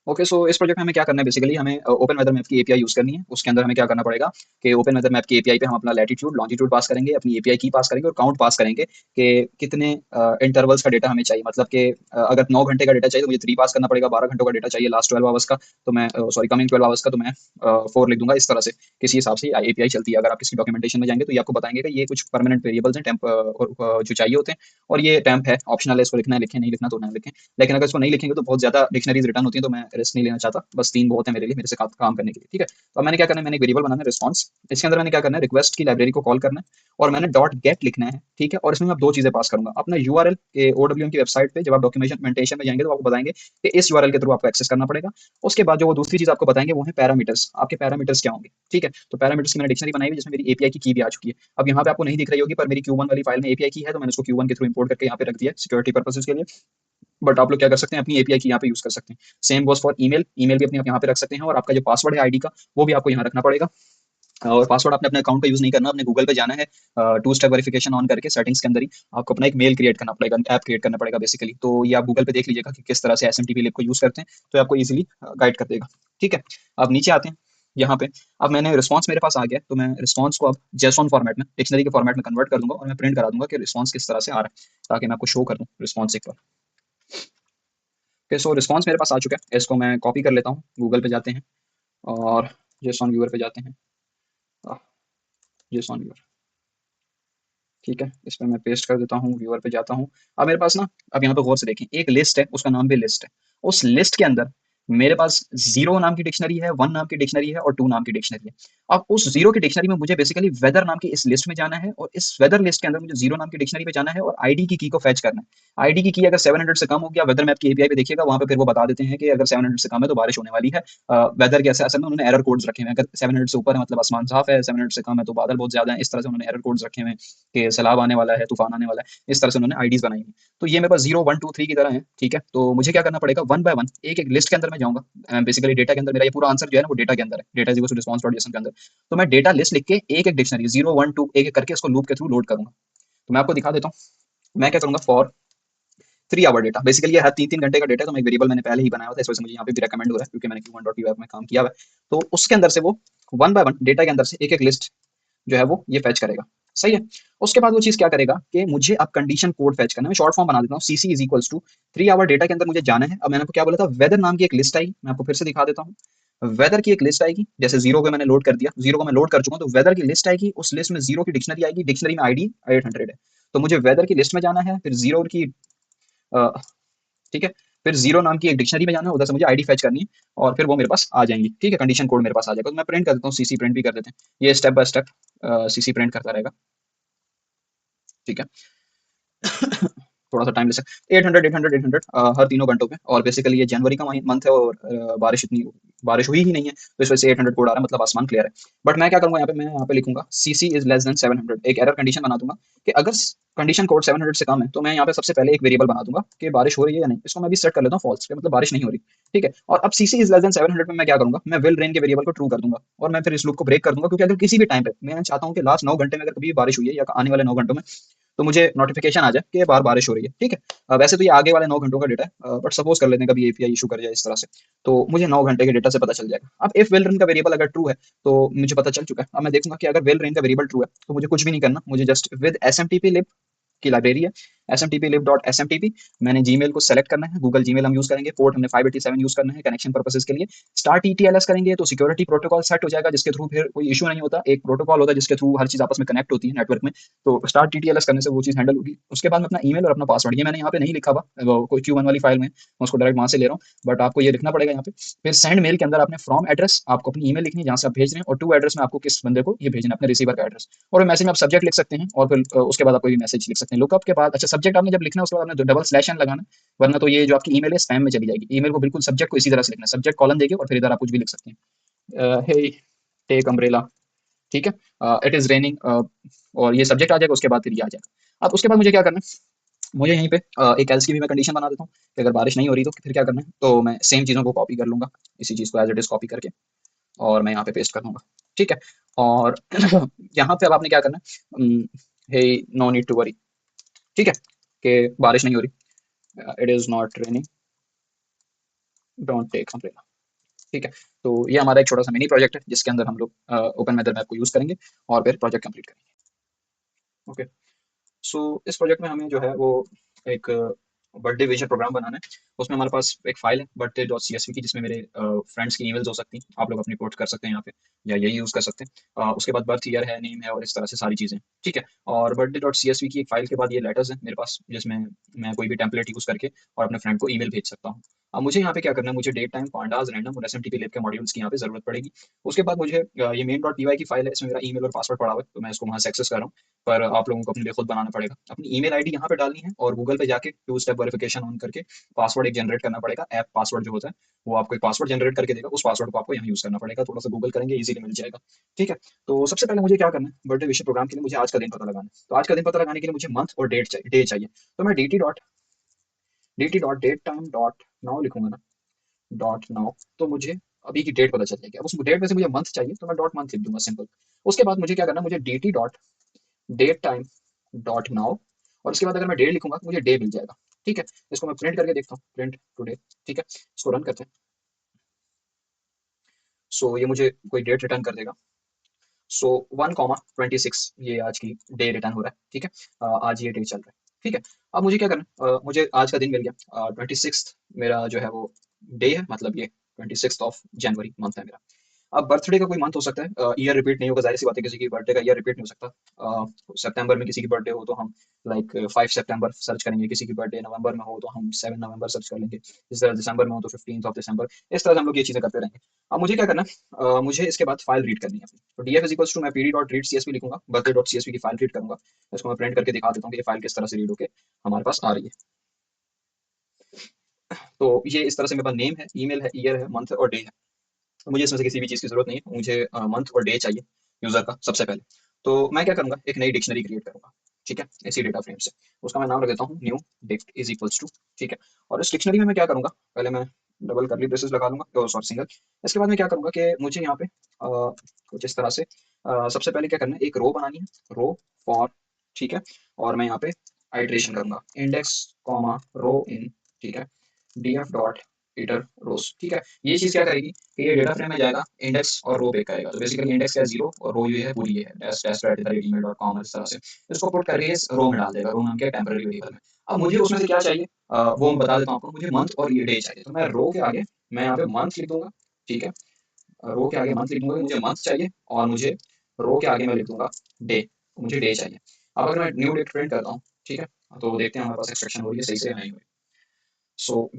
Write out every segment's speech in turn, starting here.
Okay, सो इस project में हमें क्या करना है, बेसिकली हमें ओपन वेदर मैप की एपीआई यूज करनी है। उसके अंदर हमें क्या करना पड़ेगा कि ओपन वेदर मैप की एपीआई पे हम अपना लैटिट्यूड लॉन्जिट्यूड पास करेंगे, अपनी एपीआई की पास करेंगे और काउंट पास करेंगे कि कितने इंटरवल्स का डेटा हमें चाहिए। मतलब कि अगर 9 घंटे का डेटा चाहिए तो मुझे 3 पास करना पड़ेगा, 12 घंटों का डेटा चाहिए लास्ट 12 आवर्स का तो मैं सॉरी कमिंग 12 आवर्स का तो मैं 4 लिख दूंगा। इस तरह से किसी हिसाब से एपीआई चलती है। अगर आप किसी डॉक्यूमेंटेशन में जाएंगे तो ये आपको बताएंगे कि ये कुछ परमानेंट वेरिएबल्स हैं, टेम्प जो चाहिए होते हैं, और ये टेम्प है, ऑप्शनल है, इसको लिखना है लिखें, नहीं लिखना तो ना लिखें। लेकिन अगर इसको नहीं लिखेंगे तो बहुत ज्यादा डिक्शनरीज रिटर्न होती है, तो मैं रिस्क नहीं लेना चाहता। बस 3 बहुत है मेरे लिए, मेरे से काम करने के लिए, ठीक है। तो अब मैंने क्या करना है, मैंने एक वेरिएबल बनाना है रिस्पॉन्स। इसके अंदर मैंने क्या करना है, रिक्वेस्ट की लाइब्रेरी को कॉल करना है और मैंने डॉट गेट लिखना है, ठीक है। और इसमें मैं 2 चीजें पास करूंगा, अपना यूआरएल के ओडब्ल्यूएम की वेबसाइट पे जब आप डॉक्यूमेंटेशन में जाएंगे तो आपको बताएंगे कि इस यूआरएल के थ्रू आपको एक्सेस करना पड़ेगा। उसके बाद जो वो दूसरी चीज आपको बताएंगे वो है पैरामीटर्स, आपके पैरामीटर्स क्या होंगे, ठीक है। तो पैरामीटर्स की मैंने डिक्शनरी बनाई हुई है जिसमें मेरी एपीआई की भी आ चुकी है। अब यहाँ पे आपको नहीं दिख रही होगी पर मेरी Q1 वाली फाइल में एपीआई की है, तो मैंने उसको Q1 के थ्रू इंपोर्ट करके यहाँ पे रख दिया सिक्योरिटी पर्पसेस के लिए। बट आप लोग क्या कर सकते हैं, अपनी एपीआई की यहाँ पे यूज कर सकते हैं। Same goes for email, email भी अपनी आप यहाँ पे रख सकते हैं, और आपका जो पासवर्ड है आईडी का वो भी आपको यहाँ रखना पड़ेगा। और पासवर्ड आपने अपने अकाउंट का यूज नहीं करना, अपने गूगल पे जाना है, 2 स्टेप वेरिफिकेशन ऑन करके सेटिंग्स के अंदर ही आपको अपना एक मेल क्रिएट करना पड़ेगा, ऐप क्रिएट करना पड़ेगा बेसिकली। तो ये आप गूगल पे देख लीजिएगा कि किस तरह से एसएमटीपी लिब को यूज करते हैं, तो ये आपको इजीली गाइड कर देगा, ठीक है। अब नीचे आते हैं यहाँ पे। अब मैंने रिस्पॉन्स मेरे पास आ गया, तो मैं रिस्पॉन्स को अब जेसॉन फॉर्मेट में, डिक्शनरी के फॉर्मेट में कन्वर्ट कर दूंगा और मैं प्रिंट करा दूंगा कि रिस्पॉन्स किस तरह से आ रहा है, ताकि मैं आपको शो कर दूं रिस्पॉन्स एक बार। ओके, सो रिस्पॉन्स मेरे पास आ चुका है, इसको मैं कॉपी कर लेता हूँ, गूगल पे जाते हैं और जेसॉन व्यूअर पे जाते हैं। जेसॉन व्यूअर, ठीक है, इस पर मैं पेस्ट कर देता हूँ, व्यूअर पे जाता हूँ। अब मेरे पास ना, अब यहाँ पे गौर से देखें, एक लिस्ट है, उसका नाम भी लिस्ट है। उस लिस्ट के अंदर मेरे पास 0 नाम की डिक्शनरी है, 1 नाम की डिक्शनरी है और 2 नाम की डिक्शनरी है। अब उस 0 की डिक्शनरी में मुझे बेसिकली वेदर नाम की इस लिस्ट में जाना है, और इस वेदर लिस्ट के अंदर मुझे 0 नाम की डिक्शनरी में जाना है और आईडी की को फैच करना है। आईडी की अगर 700 से कम हो गया, वेदर मैप की एपीआई पे देखिएगा, वहां पे फिर वो बता देते हैं कि अगर 700 से कम है तो बारिश होने वाली है। वेदर के असल में उन्होंने एरर कोड्स रखे हुए हैं, अगर 700 से ऊपर है मतलब आसमान साफ है, 700 से कम है तो बादल बहुत ज्यादा है, इस तरह से उन्होंने एरर कोड्स रखे हुए हैं कि सैलाब आने वाला है, तूफान आने वाला है, इस तरह से उन्होंने आईडीज बनाई हैं। तो ये मेरे पास 0 1 2 3 की तरह है, ठीक है। तो मुझे क्या करना पड़ेगा, वन बाय वन एक एक लिस्ट के अंदर मैं जाऊंगा। बेसिकली डेटा के अंदर मेरा ये पूरा आंसर जो है ना वो डेटा के अंदर है, data is response dot JSON के अंदर। तो मैं डेटा लिस्ट लिख के एक एक डिक्शनरी 0 1 2 एक एक करके इसको लूप के थ्रू लोड करूंगा। तो मैं आपको दिखा देता हूँ मैं क्या करूंगा, फॉर 3 आवर डेटा, बेसिकली ये हर 3 3 घंटे का डेटा, तो मैं एक वेरिएबल मैंने पहले ही बनाया हुआ था, इस वजह से मुझे यहाँ पे भी रिकमेंड हो रहा है क्योंकि मैंने Q1 डॉट पी में काम किया हुआ है। तो उसके अंदर से वो वन बाय वन डेटा के अंदर से एक एक लिस्ट जो है वो ये फैच करेगा, सही है। उसके बाद वो चीज क्या करेगा कि मुझे अब कंडीशन कोड फैच करना है। मैं शॉर्ट फॉर्म बना देता हूँ, CC is equals to 3 our data के अंदर मुझे जाना है। अब मैंने आपको क्या बोला था, वेदर नाम की एक लिस्ट आई, मैं आपको फिर से दिखा देता हूँ। वेदर की एक लिस्ट आएगी, जैसे 0 को मैं लोड कर चुका हूँ, तो वेदर की लिस्ट आएगी, उस लिस्ट में 0 की डिक्शनरी आएगी, डिक्शनरी में आईडी 800 है। तो मुझे वेदर की लिस्ट में जाना है, फिर 0 की अ, ठीक है, फिर 0 नाम की एक डिक्शनरी में जाना है, उधर से मुझे आईडी फैच करनी है और फिर वो मेरे पास आ जाएंगी, ठीक है। कंडीशन कोड मेरे पास आ जाएगा, तो मैं प्रिंट कर देता हूँ, सीसी प्रिंट भी कर देते हैं, ये step by step CC print करता रहेगा, ठीक है। थोड़ा सा टाइम ले सकते, 800 800 800 हर 3 घंटों पे। और बेसिकली ये जनवरी का मंथ है और बारिश इतनी बारिश हुई ही नहीं है, तो इस वजह से 800 कोड आ रहा है, मतलब आसमान क्लियर है। बट मैं क्या करूंगा यहाँ पे, मैं यहाँ पे लिखूंगा सीसी इज लेस देन 700, एक एरर कंडीशन बना दूंगा कि अगर कंडीशन कोड 700 से कम है तो मैं यहाँ पे सबसे पहले एक वेरिएबल बना दूंगा कि बारिश हो रही है या नहीं। इसको मैं भी सेट कर लेता हूँ फॉल्स पे, मतलब बारिश नहीं हो रही, ठीक है। और अब सीसी इज लेस देन 700 में मैं क्या करूंगा, मैं विल रेन के वेरिएबल को ट्रू कर दूंगा और मैं फिर इस लूप को ब्रेक कर दूंगा, क्योंकि अगर किसी भी टाइम पे मैं चाहता हूँ कि लास्ट 9 घंटे में अगर कभी भी बारिश हुई है या आने वाले 9 घंटों में, तो मुझे नोटिफिकेशन आ जाए कि बाहर बारिश हो रही है, ठीक है। वैसे तो ये आगे वाले 9 घंटों का डेटा है, बट सपोज कर लेते हैं कभी एपीआई इशू कर जाए इस तरह से, तो मुझे 9 घंटे के डेटा से पता चल जाएगा। अब इफ वेल रन का वेरिएबल अगर ट्रू है तो मुझे पता चल चुका है। अब मैं देखूंगा कि अगर वेल रन का वेरिएबल ट्रू है तो मुझे कुछ भी नहीं करना, मुझे just with S M T P lib की लाइब्रेरी है, smtplib.smtp। मैंने जीमेल को सेलेक्ट करना है, गूगल जीमेल हम यूज करेंगे, पोर्ट हमने 587 यूज करना है कनेक्शन पर्पसेस के लिए। स्टार्ट ईटीएलएस करेंगे तो सिक्योरिटी प्रोटोकॉल सेट हो जाएगा, जिसके थ्रू फिर कोई इशू नहीं होता। एक प्रोटोकॉल होता है जिसके थ्रू हर चीज आपस में कनेक्ट होती है नेटवर्क में, तो स्टार्ट ईटीएलएस करने से वो चीज हैंडल होगी। उसके बाद में अपना ईमेल और अपना पासवर्ड, ये मैंने यहाँ पे नहीं लिखा हुआ, कोई Q1 वाली फाइल में, मैं उसको डायरेक्ट वहां से ले रहा हूँ, बट आपको ये लिखना पड़ेगा यहाँ पे। फिर सेंड मेल के अंदर आपने फ्रॉम एड्रेस, आपको अपनी ईमेल लिखनी है जहाँ से आप भेज रहे हैं, और टू एड्रेस में आपको किस बंदे को ये भेजना है, अपने रिसीवर का एड्रेस। और मैसेज में आप सब्जेक्ट लिख सकते हैं और फिर उसके बाद आप कोई भी मैसेज लिख सकते हैं। लुकअप के बाद, अच्छा सब्जेक्ट आपने जब लिखना है उसके बाद आपने डबल स्लैश एन लगाना, वरना तो ये जो आपकी ईमेल है स्पैम में चली जाएगी। ईमेल को बिल्कुल सब्जेक्ट को इसी तरह से लिखना है, सब्जेक्ट कॉलन देके और फिर इधर आप कुछ भी लिख सकते हैं, हे टेक अम्ब्रेला, ठीक है, इट इज रेनिंग, और ये सब्जेक्ट आ जाएगा, उसके बाद फिर ये आ जाएगा। अब उसके बाद मुझे क्या करना है, मुझे यहीं पे एक एल्स की भी मैं कंडीशन बना देता हूँ कि अगर बारिश नहीं हो रही तो फिर क्या करना है। तो मैं सेम चीज़ों को कॉपी कर लूंगा, इसी चीज़ को एज इट इज कॉपी करके और मैं यहाँ पे पेस्ट कर दूंगा, ठीक है। और यहाँ पे अब आपने क्या करना है, hey no need to worry, ठीक है, कि बारिश नहीं हो रही, it is not raining, don't take umbrella. ठीक है, तो ये हमारा एक छोटा सा मिनी प्रोजेक्ट है जिसके अंदर हम लोग ओपन मेथड मैप को यूज करेंगे और फिर प्रोजेक्ट कंप्लीट करेंगे। ओके, सो इस प्रोजेक्ट में हमें जो है वो एक बर्थडे विजन प्रोग्राम बनाना है। उसमें हमारे पास एक फाइल है birthday dot C S V की, जिसमें मेरे फ्रेंड्स की ईमेल्स हो सकती हैं, आप लोग अपनी पोस्ट कर सकते हैं यहाँ पे या यही यूज़ कर सकते हैं। उसके बाद बर्थ ईयर है, नेम है और इस तरह से सारी चीज़ें। ठीक है, और birthday dot C S V की एक फाइल के बाद ये लेटर्स हैं मेरे पास, जिसमें मैं कोई भी टेम्पलेट यूज़ करके और अपने फ्रेंड को ईमेल भेज सकता हूँ। अब मुझे यहाँ पे क्या करना है, मुझे डेट टाइम पांडाज रैंडम और एस एम टी पी लिब के मॉड्यूल्स की यहाँ पे जरूरत पड़ेगी। उसके बाद मुझे ये मेन डॉट पी वाई की फाइल है, इसमें मेरा ईमेल और पासवर्ड पड़ा हुआ है, तो मैं इसको वहाँ से एक्सेस कर रहा हूँ। पर आप लोगों को अपने लिए खुद बनाना पड़ेगा। अपनी ईमेल आईडी यहाँ पे डालनी है और गूगल पे जाके टू स्टेप वेरिफिकेशन ऑन करके पासवर्ड एक जनरेट करना पड़ेगा। ऐप पासवर्ड जो होता है वो आपको एक पासवर्ड जनरेट करके देगा, उस पासवर्ड को आपको यहाँ यूज करना पड़ेगा। थोड़ा सा गूगल करेंगे, इजीली मिल जाएगा। ठीक है, तो सबसे पहले मुझे क्या करना है, बर्थडे विश प्रोग्राम के लिए मुझे आज का दिन पता लगाना है। तो आज का दिन पता लगाने के लिए मुझे मंथ और डेट चाहिए, डे चाहिए। तो मैं D T dot date time dot now लिखूंगा ना, डॉट नाउ। तो मुझे अभी की डेट पता चल जाएगी। अब उस डेट में से मुझे मंथ चाहिए, तो मैं डॉट मंथ लिख दूंगा, सिंपल। उसके बाद मुझे क्या करना है, मुझे D T dot date time dot now, और उसके बाद अगर मैं डे लिखूंगा तो मुझे डे मिल जाएगा। ठीक है, इसको मैं प्रिंट करके देखता हूँ, प्रिंट टुडे। ठीक है, इसको रन करते हैं। सो ये मुझे कोई डेट रिटर्न कर देगा। सो 1,26 ये आज की डे रिटर्न हो रहा है। ठीक है, आज ये डे चल रहा है। ठीक है, अब मुझे क्या करना है, मुझे आज का दिन मिल गया, 26 मेरा जो है वो डे है, मतलब ये 26 जनवरी मंथ है मेरा। अब बर्थडे का कोई मंथ हो सकता है, ईयर रिपीट नहीं होगा, जाहिर सी बात है, किसी की बर्थडे का ईयर रिपीट नहीं हो सकता। सितंबर में किसी की बर्थडे हो तो हम लाइक 5 सितंबर सर्च करेंगे, किसी की बर्थडे नवंबर में हो तो हम 7 नवंबर सर्च कर लेंगे, इस तरह दिसंबर में हो तो 15 दिसंबर। इस तरह से हम लोग ये चीज़ें करते रहेंगे। अब मुझे क्या करना है, मुझे इसके बाद फाइल रीड करनी है अपनी। तो D F is equals to, मैं P D dot read C S V लिखूंगा, birthday dot C S V की फाइल रीड करूंगा। इसको मैं प्रिंट करके दिखा देता हूँ कि ये फाइल किस तरह से रीड होकर हमारे पास आ रही है। तो ये इस तरह से मेरे पास नेम है, ईमेल है, ईयर है, मंथ और डे है। तो मुझे इसमें से किसी भी चीज़ की जरूरत नहीं है, मुझे मंथ और डे चाहिए यूजर का सबसे पहले। तो मैं क्या करूंगा, एक नई डिक्शनरी क्रिएट करूंगा। ठीक है, इसी डेटा फ्रेम से उसका मैं नाम रख देता हूँ new dict is equals to. ठीक है, और इस डिक्शनरी में मैं क्या करूंगा, पहले मैं डबल करली ब्रेसेस लगा लूंगा, सॉरी सिंगल। इसके बाद मैं क्या करूंगा कि मुझे यहाँ पे कुछ इस तरह से सबसे पहले क्या करना है, एक रो बनानी है, रो फॉर। ठीक है, और मैं यहाँ पे आइट्रेशन करूंगा, इंडेक्स कॉमा रो इन। ठीक है, df डॉट इटर रोज। ठीक है, ये चीज क्या करेगी कि ये डेटा फ्रेम में जाएगा, इंडेक्स और रो पिक करेगा। तो बेसिकली इंडेक्स क्या है, 0, और रो ये है पूरी, ये है dash dash at the rate email dot com, इस तरह से इसको पुट करके इस रो में डाल देगा, रो नाम के टेम्पररी वेरिएबल में। अब मुझे उसमें से क्या चाहिए, वो मैं बता देता हूँ आपको। मुझे मंथ और ये डे चाहिए, तो मैं रो के आगे मैं यहाँ पे मंथ लिख दूंगा। ठीक है, रो के आगे मंथ लिख दूंगा, मुझे मंथ चाहिए, और मुझे रो के आगे मैं लिख दूंगा डे, मुझे डे चाहिए। अब अगर मैं न्यू डेट प्रिंट करता हूँ, ठीक है, तो देखते हैं हमारे पास एक्सट्रैक्शन हो रही है सही से या नहीं हुई। सो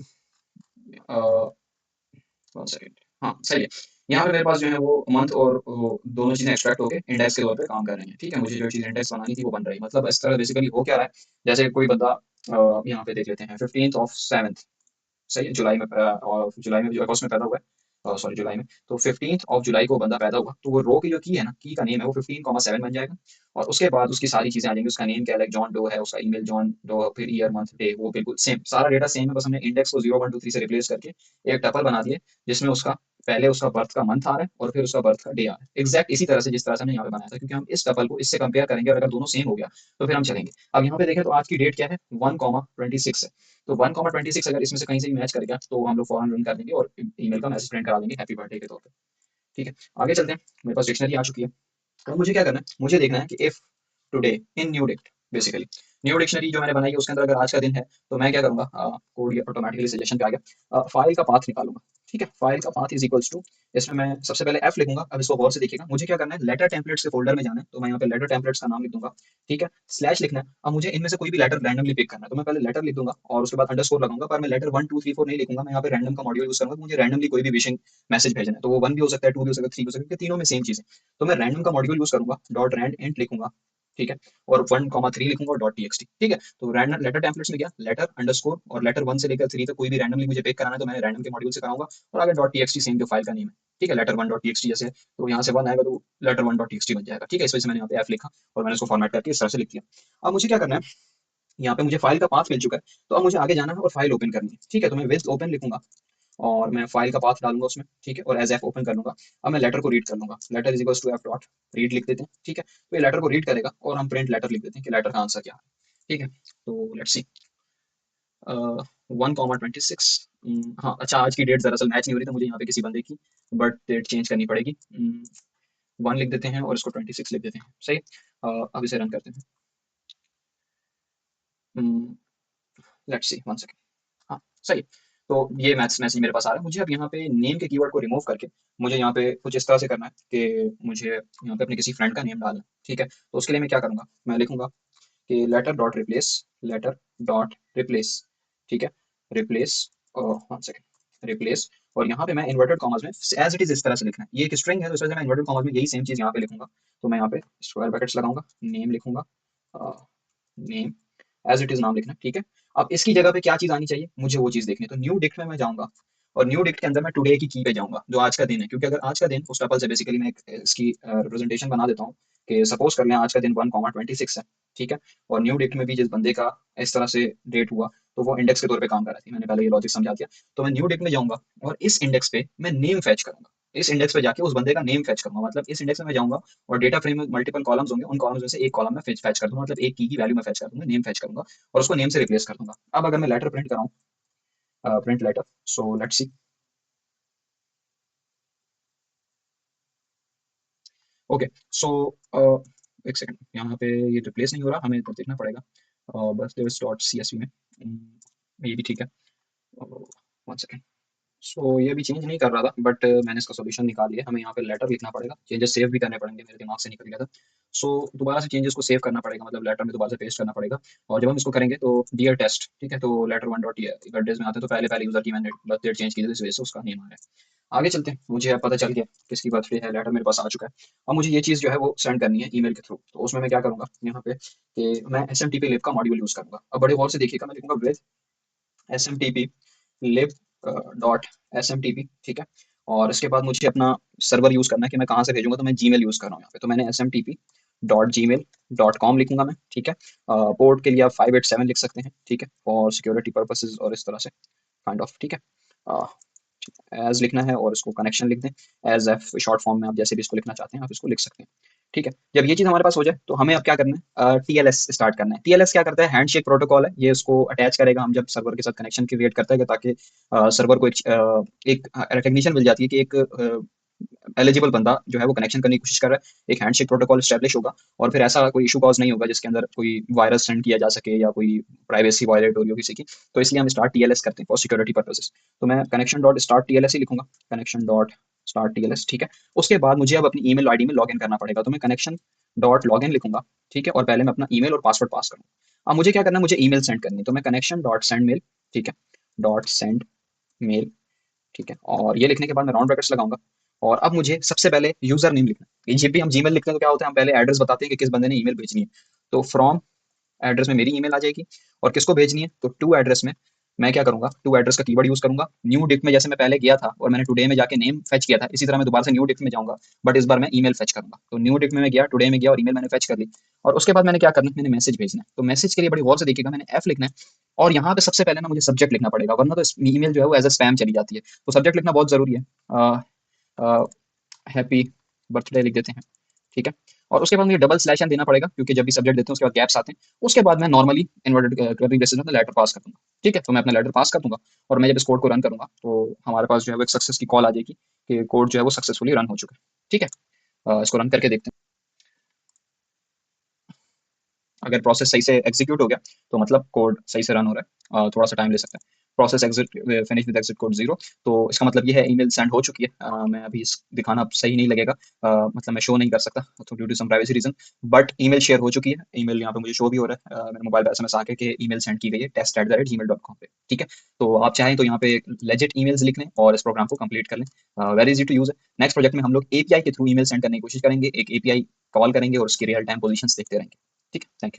वन सेकंड, हाँ सही है। यहाँ पे मेरे पास जो है वो मंथ और वो दोनों चीजें एक्सट्रैक्ट होके इंडेक्स के तौर पे काम कर रही हैं। ठीक है, मुझे जो चीज इंडेक्स बनानी थी वो बन रही है। मतलब इस तरह बेसिकली हो क्या रहा है, जैसे कोई बंदा यहाँ पे देख लेते हैं 15th of 7th, सही है, जुलाई में और जुलाई में जो अगस्त में पैदा हुआ है, सॉरी जुलाई में, तो 15 ऑफ जुलाई को बंदा पैदा हुआ, तो वो रो की जो की है ना, की का नेम है वो 15,7 बन जाएगा। और उसके बाद उसकी सारी चीजें आ जाएंगी, उसका नेम क्या है, जॉन डो है, उसका ईमेल जॉन डो, फिर ईयर मंथ डे, वो बिल्कुल सेम, सारा डेटा सेम है, बस हमने इंडेक्स को 0 1 2 3 से रिप्लेस करके एक टपल बना दिए, जिसमें उसका पहले उसका बर्थ का मंथ आ रहा है और फिर उसका बर्थ का डे आ रहा है, एग्जैक्ट इसी तरह से जिस तरह से हमने यहाँ पे बनाया था, क्योंकि हम इस टपल को इससे कंपेयर करेंगे और अगर दोनों सेम हो गया तो फिर हम चलेंगे। अब यहाँ पे देखें तो आज की डेट क्या है, 1,26 है। तो 1,26 अगर इसमें से कहीं से भी मैच कर गया तो हम लोग फौरन रन कर देंगे और ईमेल का मैसेज प्रिंट करा देंगे हैप्पी बर्थडे के तौर पे। ठीक है, आगे चलते हैं। मेरे पास डिक्शनरी आ चुकी है। अब मुझे क्या करना है, मुझे देखना है कि if today in new dict, basically new dictionary जो मैंने बनाई है उसके अंदर अगर आज का दिन है, तो मैं क्या करूंगा, कोड ये ऑटोमेटिकली सजेशन पे आ गया, फाइल का पाथ निकालूंगा। ठीक है, फाइल का पाथ इज इक्वल्स टू, इसमें मैं सबसे पहले एफ लिखूंगा। अब इसको गौर से देखिएगा, मुझे क्या करना है, लेटर टेम्पलेट्स के फोल्डर में जाना है, तो मैं यहाँ पे लेटर टेम्पलेट्स का नाम लिख दूंगा। ठीक है, स्लैश लिखना है। अब मुझे इनमें से कोई भी लेटर रैंडमली पिक करना है, तो मैं पहले लेटर लिख दूंगा और उसके बाद अंडरस्कोर लगाऊंगा, पर मैं लेटर 1 2 3 4 नहीं लिखूंगा, मैं यहाँ पे रैंडम का मॉड्यूल यूज करूंगा। मुझे रैंडमली कोई भी विशिंग मैसेज भेजना है, तो वो 1 भी हो सकता है, 2 भी हो सकता है, 3 भी हो सकता है, तीनों में सेम चीज है। तो मैं रैंडम का मॉड्यूल यूज करूंगा, डॉट रैंड इंट लिखूंगा। ठीक है, और 1 3 लिखूंगा और डॉट टीएक्सटी। ठीक है, तो रैंडम लेटर टेम्पलेट्स में गया, लेटर अंडरस्कोर और लेटर 1 से लेकर 3 तक कोई भी रैंडमली मुझे पिक कराना है, तो मैंने रैंडम के मॉड्यूल से कराऊंगा। और आगे डॉट टीएक्सटी सेम जो फाइल का नेम है। ठीक है, लेटर 1 डॉट टीएक्सटी जैसे, तो यहाँ से 1 आएगा तो लेटर 1 डॉट टीएक्सटी बन जाएगा। ठीक है, इस वजह से मैंने यहाँ पे एफ लिखा और मैंने उसको फॉर्मेट करके इस तरह से लिख दिया। अब मुझे क्या करना है, यहाँ पे मुझे फाइल का पाथ मिल चुका है, तो अब मुझे आगे जाना है और फाइल ओपन करनी है। ठीक है, तो मैं विद ओपन लिखूंगा और मैं फाइल का पाथ डालूंगा उसमें। ठीक है, और एज एफ ओपन कर लूंगा। अब मैं लेटर को रीड कर लूंगा, letter is equals to F dot read लिख देते हैं। ठीक है, तो ये लेटर को रीड करेगा और हम प्रिंट लेटर लिख देते हैं कि लेटर का आंसर क्या है। ठीक है, तो लेट्स सी, 1,26। हाँ अच्छा, आज की डेट दरअसल मैच नहीं हो रही, तो मुझे यहाँ पे किसी बंदे की बट डेट चेंज करनी पड़ेगी। 1 लिख देते हैं और इसको 26 लिख देते हैं, सही। अब इसे रन करते हैं। Let's see, one second. हाँ, सही। तो ये मैथ्स मैसेज मेरे पास आ रहा है। मुझे अब यहाँ पे नेम के कीवर्ड को रिमूव करके मुझे यहाँ पे कुछ इस तरह से करना है कि मुझे यहाँ पे अपने किसी फ्रेंड का नेम डालना है, ठीक है। तो उसके लिए मैं क्या करूँगा, मैं लिखूंगा कि लेटर डॉट रिप्लेस, ठीक है, रिप्लेस, वन सेकेंड, रिप्लेस। और यहाँ पे मैं इन्वर्टेड कॉमर्स में एज इट इज इस तरह से लिखना है, ये एक स्ट्रिंग है तो इस वजह से मैं इन्वर्टेड कॉमर्स में यही सेम चीज यहाँ पे लिखूंगा। तो मैं यहाँ पे स्क्वायर ब्रैकेट्स लगाऊंगा, नेम लिखूंगा, नेम एज इट इज नाम लिखना, ठीक है। अब इसकी जगह पे क्या चीज आनी चाहिए, मुझे वो चीज देखनी है। तो न्यू डिक्ट में मैं जाऊंगा और न्यू डिक्ट के अंदर मैं टुडे की पे जाऊंगा, जो आज का दिन है, क्योंकि अगर आज का दिन उस टपल से बेसिकली मैं इसकी रिप्रेजेंटेशन बना देता हूँ कि सपोज कर लें आज का दिन 1,26 है, ठीक है। और न्यू डिक्ट में भी जिस बंदे का इस तरह से डेट हुआ तो वो इंडेक्स के तौर पे काम कर रहा थी, मैंने पहले ये लॉजिक समझा दिया। तो मैं न्यू डिक्ट में जाऊंगा और इस इंडेक्स पे मैं नेम फैच करूंगा, इस इंडेक्स पे जाके उस बंदे का नेम फैच करूंगा। मतलब इस इंडेक्स में मैं जाऊंगा और डेटा फ्रेम में मल्टीपल कॉलम्स होंगे, उन कॉलम्स में से एक कॉलम में फैच कर दूंगा, मतलब एक की वैल्यू में फैच कर दूंगा, नेम फैच करूंगा और उसको नेम से रिप्लेस कर दूंगा। अब अगर मैं लेटर प्रिंट कराऊं, print letter, so let's see. Okay, so एक सेकंड, यहाँ पे ये रिप्लेस नहीं हो रहा, हमें तो देखना पड़ेगा बस डॉट सी एस वी में। ये भी ठीक है, वन सेकंड। सो ये भी चेंज नहीं कर रहा था बट मैंने इसका सॉल्यूशन निकाल लिया। हमें यहाँ पे लेटर लिखना पड़ेगा, चेंजेस सेव भी करने पड़ेंगे, मेरे दिमाग से निकल गया था। सो दोबारा से चेंजेस को सेव करना पड़ेगा, मतलब लेटर में दोबारा से पेस्ट करना पड़ेगा। और जब हम इसको करेंगे तो डियर टेस्ट, ठीक है, तो लेटर वन डॉट बर्थडेज में आते हैं तो पहले पहले यूजर की मैंने बर्थ डेट चेंज की थी, इस वजह से उसका नेम आ रहा है। आगे चलते हैं, मुझे अब पता चल गया किसकी बर्थडे है, लेटर मेरे पास आ चुका है। अब मुझे ये चीज़ जो है वो सेंड करनी है ईमेल के थ्रू। तो उसमें मैं क्या करूंगा यहाँ पे कि मैं एस एम टी पी लिब का मॉड्यूल यूज करूंगा। अब बड़े गौर से देखिएगा, मैं लिखूंगा with S M T P lib dot S M T P, ठीक है। और इसके बाद मुझे अपना सर्वर यूज करना है कि मैं कहाँ से भेजूंगा, तो मैं जीमेल यूज कर रहा हूँ यहाँ पे। तो मैंने S M T P dot Gmail dot com लिखूंगा मैं, ठीक है। पोर्ट के लिए आप 587 लिख सकते हैं, ठीक है, और सिक्योरिटी पर्पसेज और इस तरह से काइंड ऑफ, ठीक है। एज लिखना है और इसको कनेक्शन लिख दें, एज एफ शॉर्ट फॉर्म में आप जैसे भी इसको लिखना चाहते हैं आप इसको लिख सकते हैं, ठीक है। जब ये चीज़ हमारे पास हो जाए तो हमें अब क्या करना है, टीएलएस स्टार्ट करना है। टीएलएस क्या करता है, हैंडशेक प्रोटोकॉल है, ये उसको अटैच करेगा हम जब सर्वर के साथ कनेक्शन क्रिएट करता है, ताकि सर्वर को एक रिकग्निशन मिल जाती है कि एक एलिजिबल बंदा जो है वो कनेक्शन करने की कोशिश कर रहा है, एक हैंडशेक प्रोटोकॉल स्टैब्लिश होगा और फिर ऐसा कोई इशू कॉज नहीं होगा जिसके अंदर कोई वायरस सेंड किया जा सके या कोई प्राइवेसी वायलेट हो रही हो किसी की। तो इसलिए हम स्टार्ट टीएलएस करते हैं फॉर सिक्योरिटी पर्पसेस। तो मैं कनेक्शन डॉट स्टार्ट टीएलएस ही लिखूंगा, कनेक्शन डॉट स्टार्ट टीएलएस, ठीक है। उसके बाद मुझे अब अपनी ईमेल आईडी में लॉगिन करना पड़ेगा, तो मैं कनेक्शन डॉट लॉगिन लिखूंगा, ठीक है। और पहले मैं अपना ईमेल और पासवर्ड पास करूंगा। अब मुझे क्या करना है, मुझे ईमेल सेंड करनी है, तो मैं कनेक्शन डॉट सेंड मेल, ठीक है, डॉट सेंड मेल, ठीक है। और ये लिखने के बाद मैं राउंड ब्रैकेट्स लगाऊंगा। और अब मुझे सबसे पहले यूजर नेम लिखना है। जब भी हम जीमेल लिखते हैं तो क्या होता है, हम पहले एड्रेस बताते हैं कि किस बंदे ने ईमेल भेजनी है। तो फ्रॉम एड्रेस में मेरी ईमेल आ जाएगी, और किसको भेजनी है तो टू एड्रेस में मैं क्या करूंगा, टू एड्रेस का कीवर्ड यूज करूंगा। न्यू डिक्ट में जैसे मैं पहले गया था और मैंने टुडे में जाके नेम फेच किया था, इसी तरह मैं दोबारा से न्यू डिक्ट में जाऊंगा, बट इस बार मैं ईमेल फेच करूंगा। तो न्यू डिक्ट में मैं गया, टुडे में गया और ईमेल मैंने फेच कर ली। और उसके बाद मैंने क्या करना है, मैंने मैसेज भेजना है। तो मैसेज के लिए बड़ी गौर से देखिएगा, मैंने एफ लिखना है और यहाँ पे सबसे पहले ना मुझे सब्जेक्ट लिखना पड़ेगा, वरना तो ईमेल जो है वो एज अ स्पैम चली जाती है। तो सब्जेक्ट लिखना बहुत जरूरी है। हैप्पी बर्थडे लिख देते हैं, ठीक है। और उसके बाद मुझे डबल स्लैश एन देना पड़ेगा, क्योंकि जब भी सब्जेक्ट देते हैं उसके बाद गैप्स आते हैं। उसके बाद मैं नॉर्मली इन्वर्टेड कर्ली ब्रेसेस में लेटर पास कर दूंगा, ठीक है। तो मैं अपना लेटर पास कर दूंगा और मैं जब इस कोड को रन करूंगा तो हमारे पास जो है वो एक सक्सेस की कॉल आ जाएगी कि कोड जो है वो सक्सेसफुली रन हो चुका है, ठीक है। इसको रन करके देखते हैं। अगर प्रोसेस सही से एग्जीक्यूट हो गया तो मतलब कोड सही से रन हो रहा है, थोड़ा सा टाइम ले सकता है। Process exit finish with exit code 0, तो इसका मतलब ये है ईमेल सेंड हो चुकी है। मैं अभी इस दिखाना अब सही नहीं लगेगा, मतलब मैं शो नहीं कर सकता तो due to some privacy reason, but email share हो चुकी है। ईमेल यहाँ पे मुझे शो भी हो रहा है, मेरे मोबाइल पे एसएमएस आके कि ईमेल सेंड की गई है test@gmail.com पे, ठीक है। तो आप चाहें तो यहाँ पे लेजिट ईमेल्स लिख लें और इस प्रोग्राम को कंप्लीट कर लें, वेरी इजी टू यूज है। नेक्स्ट प्रोजेक्ट में हम लोग एपीआई के थ्रू ईमेल सेंड करने की कोशिश करेंगे, एक एपीआई कॉल करेंगे और उसकी रियल टाइम पोजीशंस देखते रहेंगे, ठीक है। Thank you.